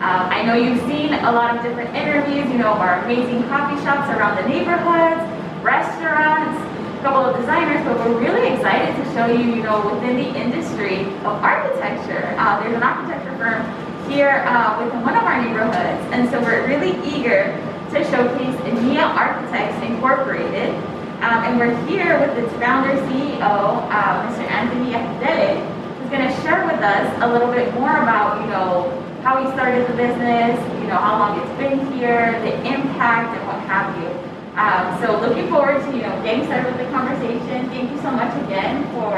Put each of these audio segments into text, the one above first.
I know you've seen a lot of different interviews, our amazing coffee shops around the neighborhoods, restaurants, a couple of designers, but we're really excited to show you, within the industry of architecture. There's an architecture firm here within one of our neighborhoods, and so we're really eager to showcase Nia Architects Incorporated. And we're here with its founder CEO, Mr. Akindele, who's going to share with us a little bit more about, how he started the business, how long it's been here, the impact, and what have you. So looking forward to, getting started with the conversation. Thank you so much again for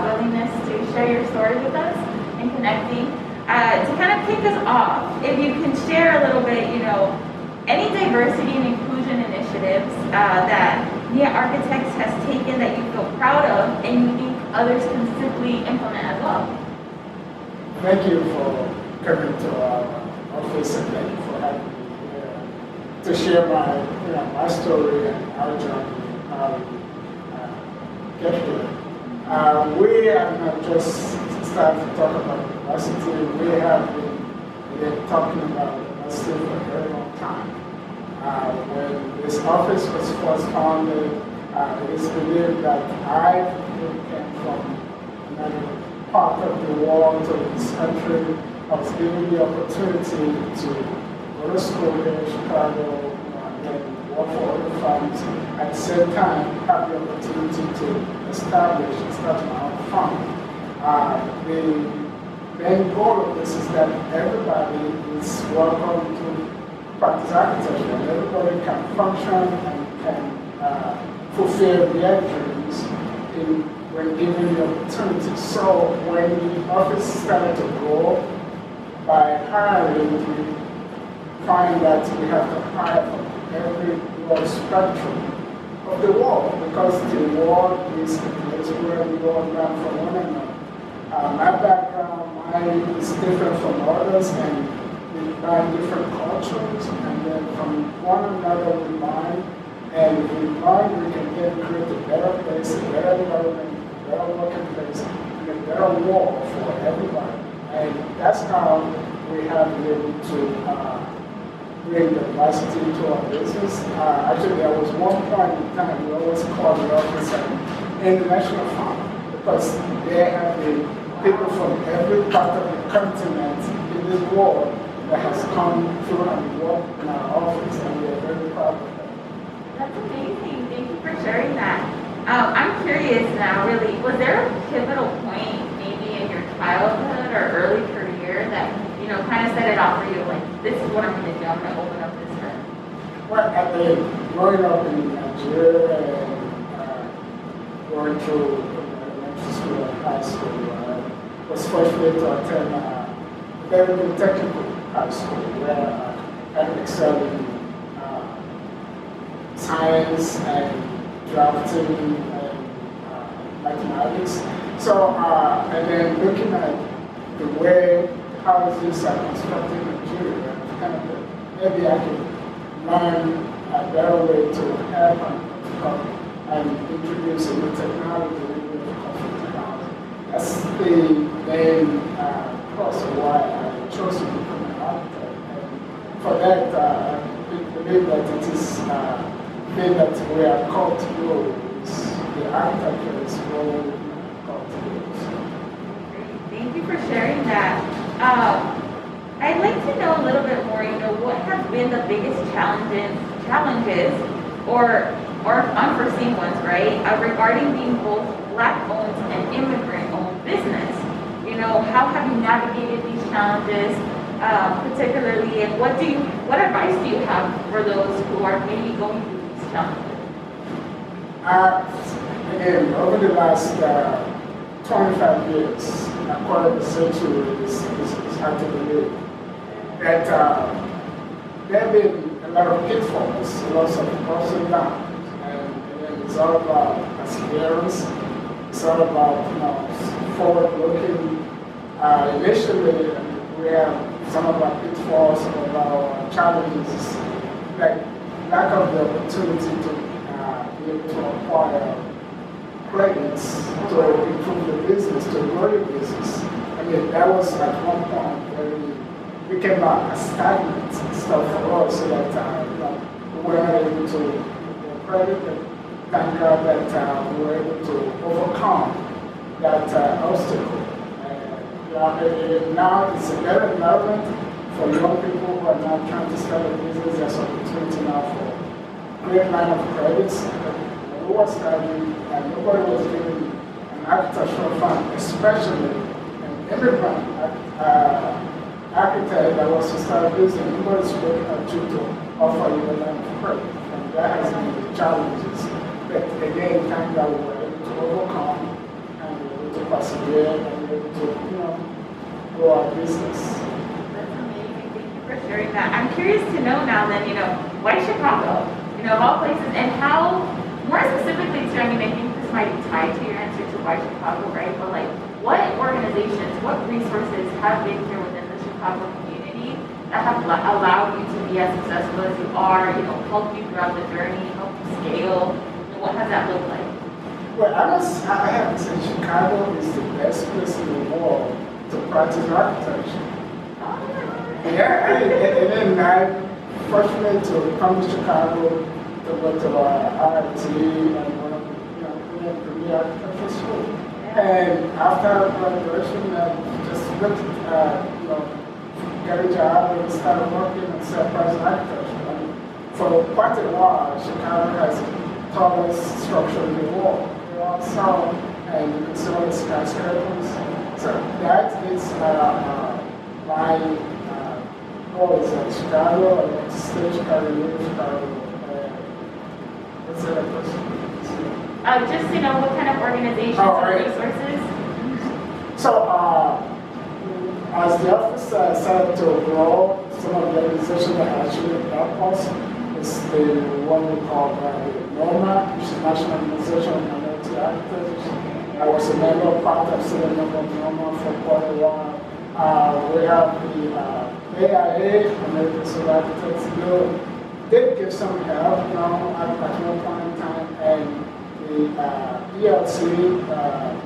willingness to share your story with us and connecting. To kind of kick us off, if you can share a little bit, any diversity and inclusion initiatives that Nia Architects has taken that you feel proud of and you think others can simply implement as well. Thank you for coming to our office and thank you for having me here to share my story and our journey, how we get here. We are not just starting to talk about diversity. We have been talking about diversity for a very long time. When this office was first founded, it is believed that I came from another part of the world to this country. I was given the opportunity to go to school here in Chicago and then work for other firms. At the same time, have the opportunity to establish and start my own firm. The main goal of this is that everybody is welcome to practice architecture, and everybody can function and can fulfill their dreams when given the opportunity. So when the office started to grow, by hiring, we find that we have to hire from every broad spectrum of the world, because the world is a place where we all learn from one another. My background, mine is different from others, and we learn different cultures, and then from one another we learn, and we learn we can then create a better place, a better environment, a better working place, and a better world for everybody. And that's how we have been able to bring diversity to our business. Actually, there was one point in time we always called the office an international firm, because there have been people from every part of the continent in this world that has come through and worked in our office, and we are very proud of that. That's amazing. Thank you for sharing that. I'm curious now, really, was there a pivotal point maybe in your childhood or early career that, kind of set it off for you, like, this is what I'm going to do, I'm going to open up this firm? Well, I think growing up in Nigeria and going through elementary school and high school, I was fortunate to attend a very good technical high school where I excelled in science and drafting and mathematics. So, and then looking at the way houses are constructed in Nigeria, kind of maybe I could learn a better way to help and introduce a new technology, technology. That's the main cause of why I chose to become an architect. And for that, I believe that it is thing that we are called to do is the architecture is what we are called to do. Thank you for sharing that. I'd like to know a little bit more, what have been the biggest challenges or unforeseen ones, right, regarding being both Black-owned and immigrant-owned business? How have you navigated these challenges, particularly, and what advice do you have for those who are maybe going through these challenges? Again, over the last 25 years, a quarter of a century is hard to believe, that there have been a lot of pitfalls, lots of ups and downs, and it's all about perseverance, it's all about forward-looking. Initially, we have some of our pitfalls, some of our challenges, like lack of the opportunity to be able to acquire credits to improve the business, to grow the business. I mean, that was at one point very became a stagnant stuff for us, so that we were not able to get credit, but thank God that we were able to overcome that obstacle. Now it's a better environment for young people who are now trying to start a business. There's opportunity now for great line of credits. We were studying and nobody was giving an architectural firm, especially an immigrant architect that wants to start a business. Nobody's looking at you to offer you a line of credit. And that has been the challenges. But again, thank God we were able to overcome and we were able to persevere and we were able to, grow our business. That's amazing. Thank you for sharing that. I'm curious to know now then, why Chicago? Of all places, and how, more specifically too, I think this might be tied to your answer to why Chicago, right? But like, what organizations, what resources have been here within the Chicago community that have allowed you to be as successful as you are, helped you throughout the journey, helped you scale? What has that looked like? Well, I have to say Chicago is the best place in the world to practice architecture. Yeah, and then I fortunate to come to Chicago to go to RIT and one of the premier architecture school. And after graduation, I just looked get a job and started working in self-priced architecture. And for quite a while, Chicago has the tallest structure in the world. So, and you can see all the skyscrapers. So that is my goal is at Chicago. I want to stay Chicago, live in Chicago. What's the other question? Just what kind of organizations or resources? So as the office started to grow, some of the organizations that actually help us is the one we call NOMA, which is National Organization of Minority Architects. I was a member, part of still a member of NOMA for quite a while. We have the AIA, American Civil Architects Guild. They give some help at one point in time, and the ELC,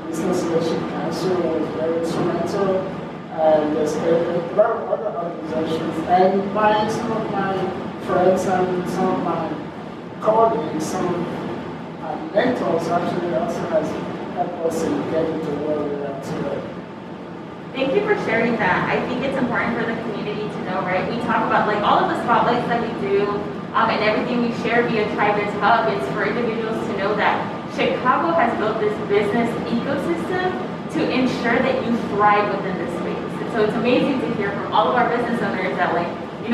Business Leadership Council, was very instrumental, and there's a lot of other organizations, and some of my friends and some of my colleagues, some mentors actually also has helped us in getting to where we are today. Thank you for sharing that. I think it's important for the community to know, right? We talk about all of the spotlights that we do and everything we share via Tribids Hub. It's for individuals to know that Chicago has built this business ecosystem to ensure that you thrive within this space. And so it's amazing to hear from all of our business owners that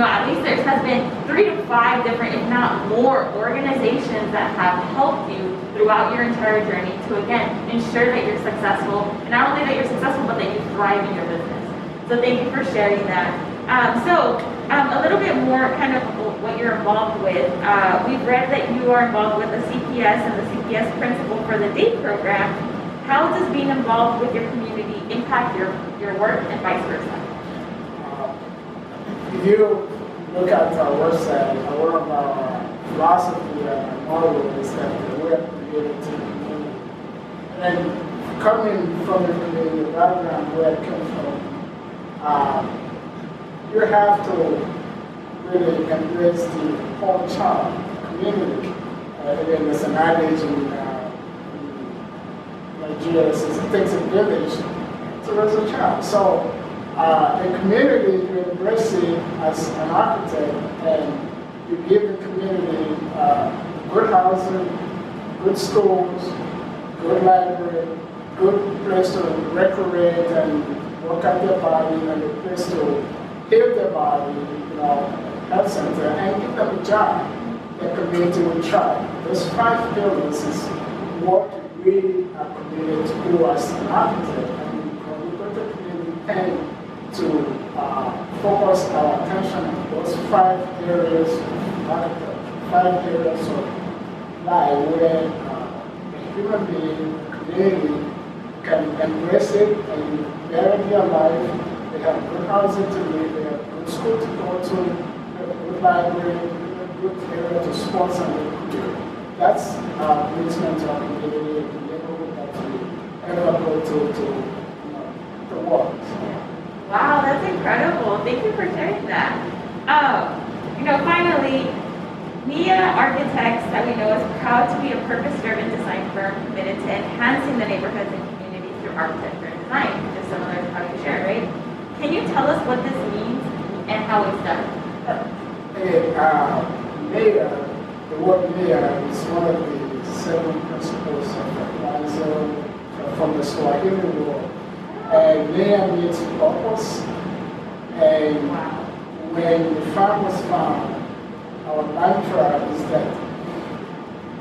at least there has been 3 to 5 different, if not more, organizations that have helped you throughout your entire journey to, again, ensure that you're successful. And not only that you're successful, but that you thrive in your business. So thank you for sharing that. A little bit more kind of what you're involved with. We've read that you are involved with the CPS and the CPS principal for the DATE program. How does being involved with your community impact your work and vice versa? If you look at our website, one of our philosophy and model is that we are created to the community. And coming from the community background where I came from, you have to really embrace the whole child community. Again, there's an adage in Nigeria that says it takes a village to raise a child. So a community, you embrace it as an architect and you give the community good housing, good schools, good library, good place to recreate and work out their body, and a place to heal their body, health center, and give them a job. The community will try. Those 5 pillars is what we are committed to do as an architect. And when we go to the community, we tend to focus our attention on those 5 areas of architecture, 5 areas of life where a human being, community, can embrace it and better their life. They have good housing to live, they have good school to go to, they have a good library, a good area to sports and recreate. That's our commitment to our community and the neighborhood that we ever go to work. Wow, that's incredible. Thank you for sharing that. Finally, Mia Architects, that we know, is proud to be a purpose-driven design firm committed to enhancing the neighborhoods and communities through architecture and design, just similar to how you shared, right? Can you tell us what this means and how it's done? Mayor, the word mayor is one of the 7 principles of urbanism from the Swahili word. And mayor means purpose. And Wow. when the farm was found, our mantra is that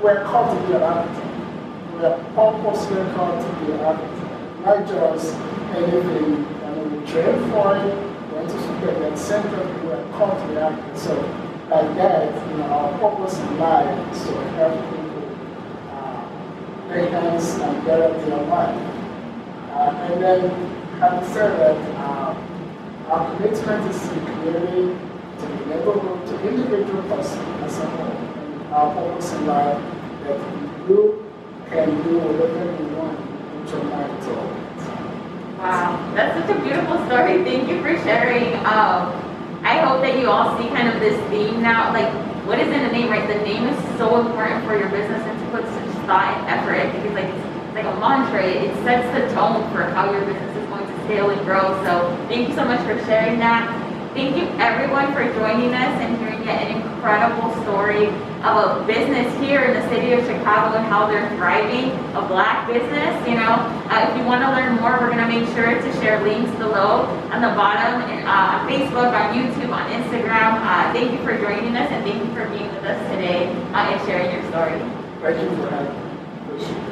we're called to be an architect. We're purposely called to be an architect. Not just anything, we train for it, went to school at center, we're called to be an architect. So like that, our purpose in life is to help people enhance and better their life. And then, having said that, our commitment is to creating to the neighborhood, to individual person as a whole. And our purpose in life that you can do whatever you want with your mind to open. Wow, that's such a beautiful story. Thank you for sharing. I hope that you all see kind of this theme now. Like, what is in the name, right? The name is so important for your business and to put such thought and effort in, because it's like a mantra. It sets the tone for how your business is going to scale and grow. So thank you so much for sharing that. Thank you everyone for joining us and hearing yet an incredible story of a business here in the city of Chicago and how they're thriving, a Black business. If you want to learn more, we're going to make sure to share links below on the bottom and on Facebook, on YouTube, on Instagram. Thank you for joining us and thank you for being with us today and sharing your story. Thank you for having me.